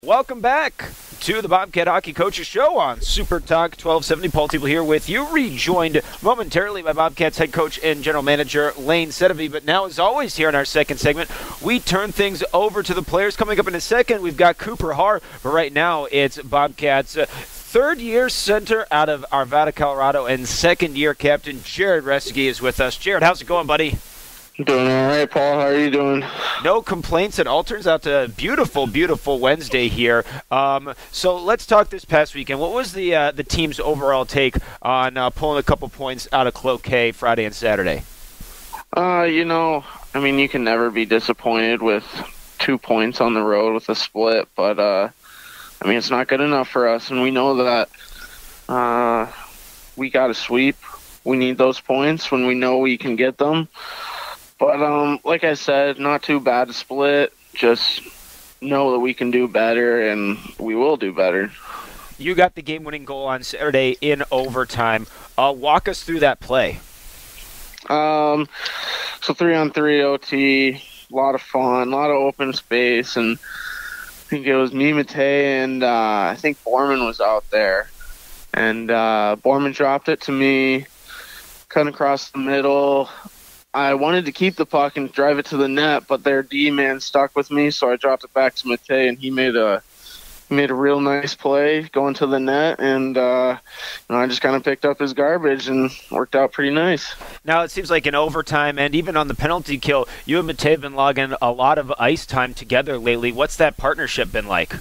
Welcome back to the Bobcat Hockey Coaches Show on SuperTalk 1270. Paul Teeple here with you, rejoined momentarily by Bobcats head coach and general manager Lane Sedevy. But now, as always, here in our second segment, we turn things over to the players. Coming up in a second, we've got Cooper Haar, but right now it's Bobcats third-year center out of Arvada, Colorado, and second-year captain Jared Resseguie is with us. Jared, how's it going, buddy? Doing all right, Paul. How are you doing? No complaints at all. Turns out to a beautiful, beautiful Wednesday here. So let's talk this past weekend. What was the team's overall take on pulling a couple points out of Cloquet Friday and Saturday? You can never be disappointed with 2 points on the road with a split, but it's not good enough for us, and we know that we got to sweep. We need those points when we know we can get them. But like I said, not too bad to split. Just know that we can do better, and we will do better. You got the game-winning goal on Saturday in overtime. Walk us through that play. So 3-on-3 OT, a lot of fun, a lot of open space, and I think it was me, Mate, and I think Borman was out there. And Borman dropped it to me, cut across the middle. I wanted to keep the puck and drive it to the net, but their D-man stuck with me, so I dropped it back to Mate, and he made a real nice play going to the net, and I just kind of picked up his garbage and worked out pretty nice. Now, it seems like in overtime and even on the penalty kill, you and Mate have been logging a lot of ice time together lately. What's that partnership been like?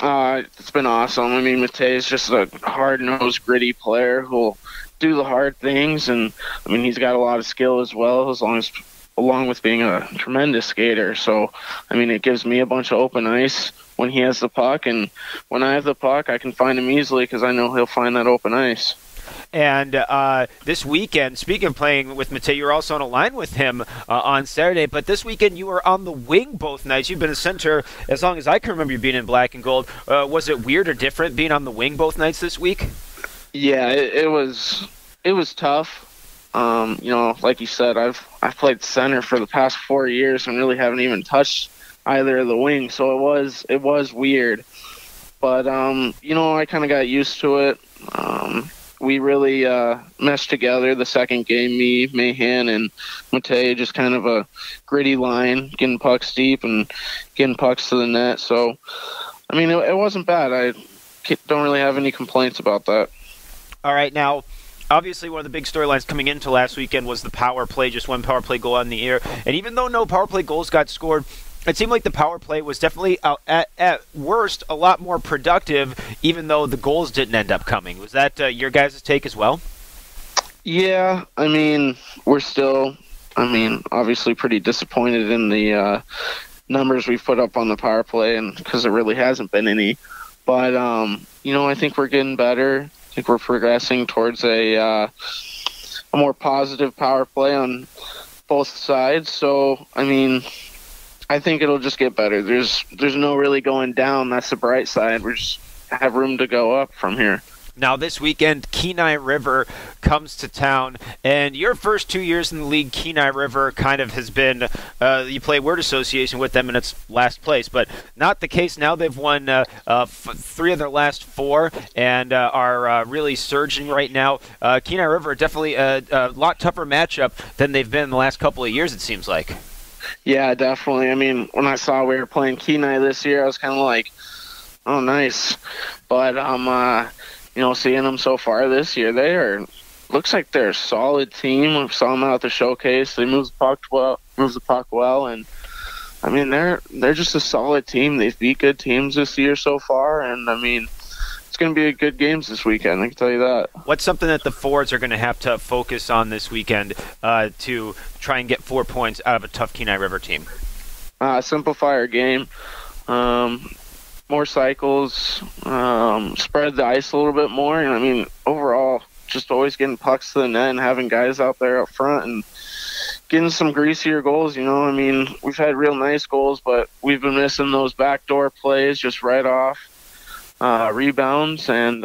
It's been awesome. Mate is just a hard-nosed, gritty player who'll do the hard things, and he's got a lot of skill as well, along with being a tremendous skater. So it gives me a bunch of open ice when he has the puck, and when I have the puck, I can find him easily because I know he'll find that open ice. And this weekend, speaking of playing with Mate, you were also on a line with him on Saturday, but this weekend you were on the wing both nights. You've been a center as long as I can remember you being in black and gold. Was it weird or different being on the wing both nights this week? Yeah, it was tough. Like you said, I've played center for the past 4 years and really haven't even touched either of the wings, so it was weird. But I kind of got used to it. We really meshed together the second game, me, Mahan, and Mate, just kind of a gritty line, getting pucks deep and getting pucks to the net. So, it wasn't bad. I don't really have any complaints about that. All right, now, obviously one of the big storylines coming into last weekend was the power play, just one power play goal on the air. And even though no power play goals got scored, it seemed like the power play was definitely, at worst, a lot more productive, even though the goals didn't end up coming. Was that your guys' take as well? Yeah, we're still, obviously pretty disappointed in the numbers we put up on the power play, and because there really hasn't been any. But, I think we're getting better. I think we're progressing towards a more positive power play on both sides. So, I think it'll just get better. There's no really going down. That's the bright side. We just have room to go up from here. Now, this weekend, Kenai River comes to town, and your first 2 years in the league, Kenai River kind of has been, you play word association with them in its last place, but not the case now. They've won 3 of their last 4 and are really surging right now. Kenai River, definitely a lot tougher matchup than they've been in the last couple of years, it seems like. Yeah, definitely. When I saw we were playing Kenai this year, I was kind of like, oh, nice. But seeing them so far this year, looks like they're a solid team. I saw them out at the showcase. They move the puck well, and they're just a solid team. They've beat good teams this year so far, and it's going to be a good games this weekend. I can tell you that. What's something that the Fords are going to have to focus on this weekend to try and get 4 points out of a tough Kenai River team? Simplify our game. More cycles, spread the ice a little bit more. And overall, just always getting pucks to the net and having guys out there up front and getting some greasier goals. We've had real nice goals, but we've been missing those backdoor plays just right off rebounds and,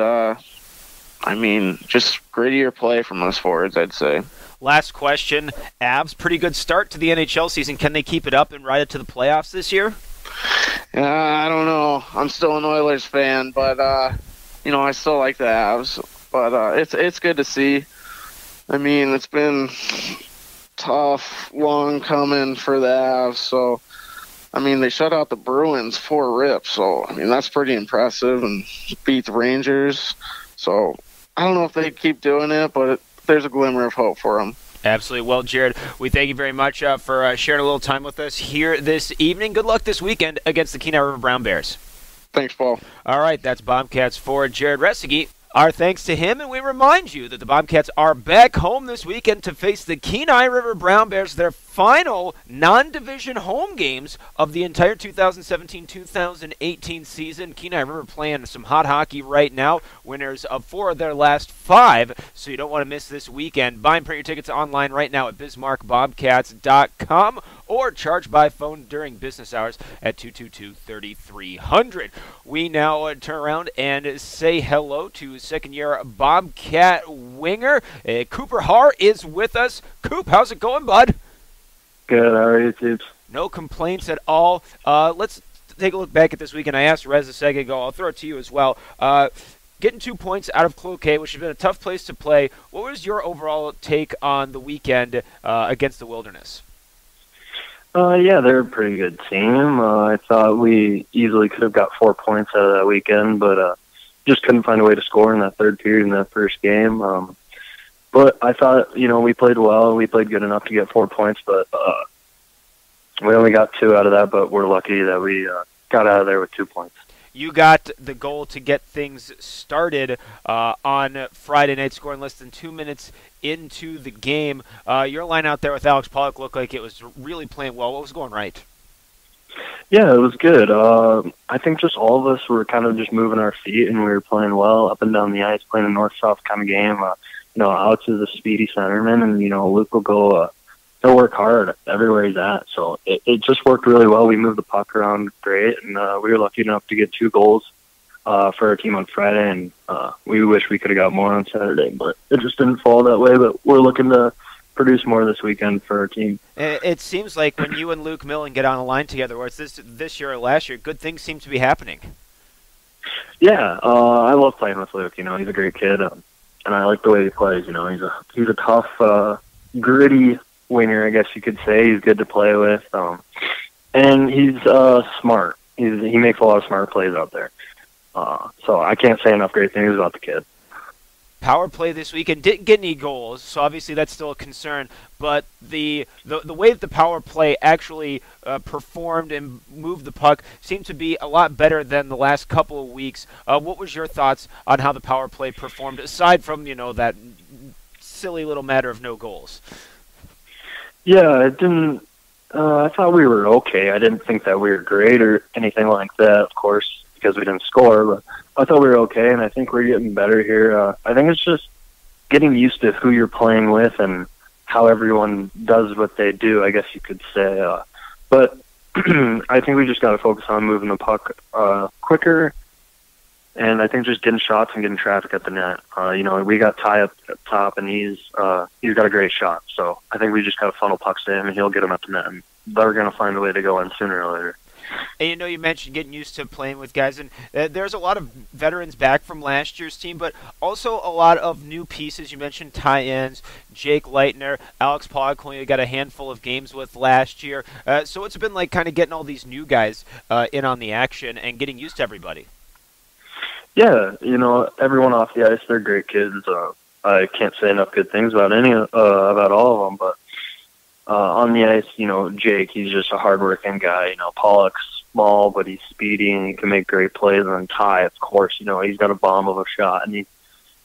just grittier play from us forwards, I'd say. Last question. Avs, pretty good start to the NHL season. Can they keep it up and ride it to the playoffs this year? I don't know. I'm still an Oilers fan, but I still like the Avs. But it's good to see. I mean, it's been tough, long coming for the Avs. So, I mean, they shut out the Bruins 4-rip. So, I mean, that's pretty impressive, and beat the Rangers. So, I don't know if they keep doing it, but there's a glimmer of hope for them. Absolutely. Well, Jared, we thank you very much for sharing a little time with us here this evening. Good luck this weekend against the Kenai River Brown Bears. Thanks, Paul. All right, that's Bobcats for Jared Resseguie. Our thanks to him, and we remind you that the Bobcats are back home this weekend to face the Kenai River Brown Bears, their final non-division home games of the entire 2017-2018 season. Kenai River playing some hot hockey right now, winners of 4 of their last 5, so you don't want to miss this weekend. Buy and print your tickets online right now at bismarck.youtube.com or charge by phone during business hours at 222-3300. We now turn around and say hello to second-year Bobcat winger. Cooper Haar is with us. Coop, how's it going, bud? Good, how are you, Tubes? No complaints at all. Let's take a look back at this weekend. I asked Resseguie, I'll throw it to you as well. Getting 2 points out of Cloquet, which has been a tough place to play. What was your overall take on the weekend against the Wilderness? Yeah, they're a pretty good team. I thought we easily could have got 4 points out of that weekend, but just couldn't find a way to score in that third period in that first game. But I thought, we played well. We played good enough to get 4 points, but we only got 2 out of that, but we're lucky that we got out of there with 2 points. You got the goal to get things started on Friday night, scoring less than 2 minutes into the game. Your line out there with Alex Pollock looked like it was really playing well. What was going right? Yeah, it was good. I think just all of us were kind of just moving our feet, and we were playing well up and down the ice, playing a north-south kind of game. Alex is a speedy centerman, and, Luke will go he'll work hard everywhere he's at. So it just worked really well. We moved the puck around great, and we were lucky enough to get 2 goals for our team on Friday, and we wish we could have got more on Saturday, but it just didn't fall that way. But we're looking to produce more this weekend for our team. It seems like when you and Luke Millen get on a line together, whether it's this year or last year, good things seem to be happening. Yeah, I love playing with Luke. He's a great kid, and I like the way he plays. He's a tough, gritty winger, I guess you could say. He's good to play with, and he's smart. He makes a lot of smart plays out there. So I can't say enough great things about the kid. Power play this weekend didn't get any goals, so obviously that's still a concern. But the way that the power play actually performed and moved the puck seemed to be a lot better than the last couple of weeks. What was your thoughts on how the power play performed, aside from that silly little matter of no goals? Yeah, it didn't. I thought we were okay. I didn't think that we were great or anything like that, of course, because we didn't score. But I thought we were okay, and I think we're getting better here. I think it's just getting used to who you're playing with and how everyone does what they do, I guess you could say. But I think we just got to focus on moving the puck quicker, and I think just getting shots and getting traffic at the net. We got Ty up top, and he's got a great shot. So I think we just got to funnel pucks to him, and he'll get them at the net. And they're going to find a way to go in sooner or later. And you mentioned getting used to playing with guys, and there's a lot of veterans back from last year's team, but also a lot of new pieces. You mentioned Ty Enns, Jake Leitner, Alex Pollock, who you got a handful of games with last year. So it's been like kind of getting all these new guys in on the action and getting used to everybody. Yeah, everyone off the ice, they're great kids. I can't say enough good things about about all of them, but on the ice, Jake, he's just a hardworking guy. Pollock's small, but he's speedy and he can make great plays. And then Ty, of course, he's got a bomb of a shot, and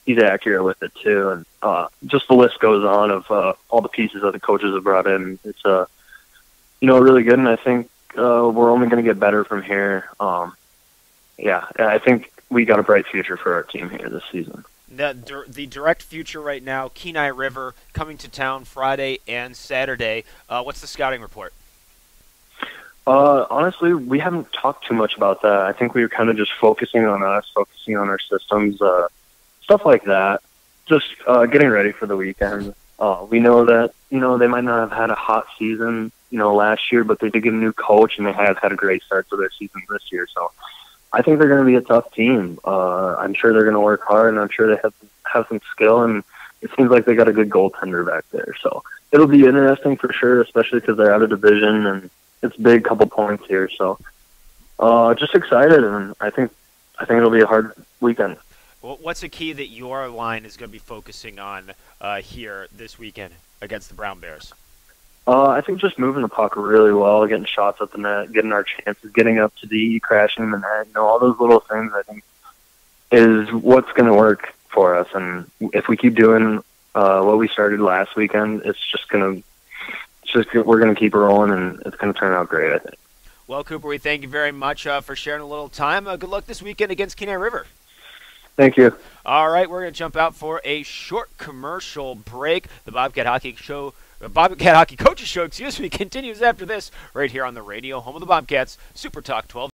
he's accurate with it too. And just the list goes on of all the pieces that the coaches have brought in. It's really good, and I think we're only going to get better from here. Yeah, I think we got a bright future for our team here this season. The direct future right now, Kenai River coming to town Friday and Saturday. What's the scouting report? Honestly, we haven't talked too much about that. I think we were kind of just focusing on us, focusing on our systems, stuff like that. Just getting ready for the weekend. We know that, they might not have had a hot season last year, but they did get a new coach, and they have had a great start to their season this year. So I think they're going to be a tough team. I'm sure they're going to work hard, and I'm sure they have some skill, and it seems like they got a good goaltender back there. So it'll be interesting for sure, especially because they're out of division, and it's a big couple points here. So just excited, and I think it'll be a hard weekend. Well, what's a key that your line is going to be focusing on here this weekend against the Brown Bears? I think just moving the puck really well, getting shots at the net, getting our chances, getting up to D, crashing in the net, all those little things I think is what's going to work for us. And if we keep doing what we started last weekend, we're going to keep rolling, and it's going to turn out great, I think. Well, Cooper, we thank you very much for sharing a little time. Good luck this weekend against Kenai River. Thank you. All right, we're going to jump out for a short commercial break. The Bobcat Hockey Coaches Show, continues after this right here on the radio, home of the Bobcats, SuperTalk 12.